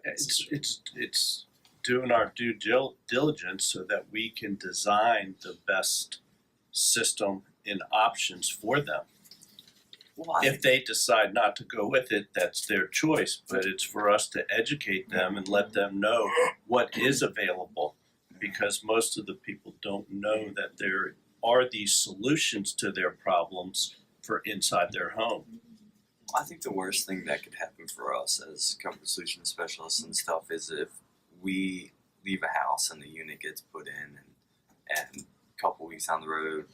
It's doing our due diligence so that we can design the best system and options for them. Well, If they decide not to go with it, that's their choice, but it's for us to educate them and let them know what is available, because most of the people don't know that there are these solutions to their problems for inside their home. I think the worst thing that could happen for us as comfort solution specialists and stuff is if we leave a house and the unit gets put in, and a couple weeks down the road,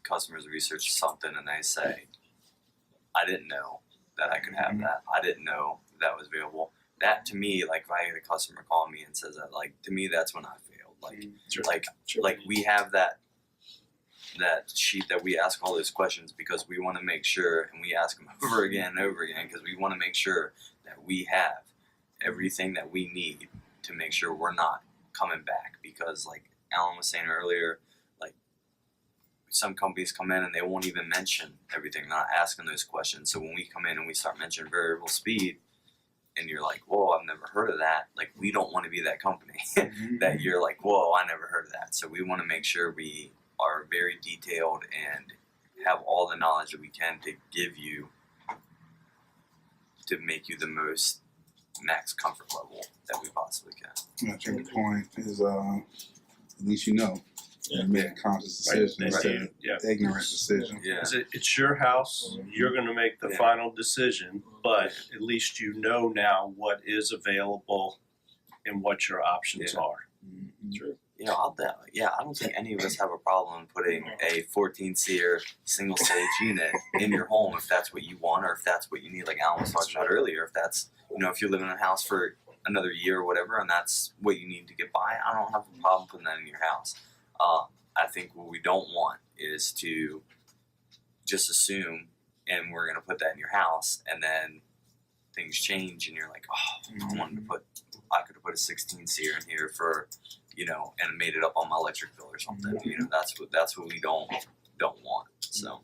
customers research something and they say, I didn't know that I could have that. I didn't know that was available. That to me, like if I get a customer call me and says that, like to me that's when I failed. Like we have that sheet that we ask all those questions because we want to make sure, and we ask them over again and over again because we want to make sure that we have everything that we need to make sure we're not coming back. Because like Alan was saying earlier, like some companies come in and they won't even mention everything, not asking those questions. So when we come in and we start mentioning variable speed, and you're like, whoa, I've never heard of that. Like we don't want to be that company that you're like, whoa, I never heard of that. So we want to make sure we are very detailed and have all the knowledge that we can to give you to make you the most max comfort level that we possibly can. I think the point is at least you know. You made a conscious decision instead of ignorant decision. Yeah. It's your house, you're gonna make the final decision, but at least you know now what is available and what your options are. True. Yeah, I don't think any of us have a problem putting a 14-seer single stage unit in your home if that's what you want or if that's what you need. Like Alan was talking about earlier, if that's, if you live in a house for another year or whatever and that's what you need to get by, I don't have a problem putting that in your house. I think what we don't want is to just assume and we're going to put that in your house and then things change and you're like, oh, I could have put a 16-seer in here for, and made it up on my electric bill or something. That's what we don't want. So.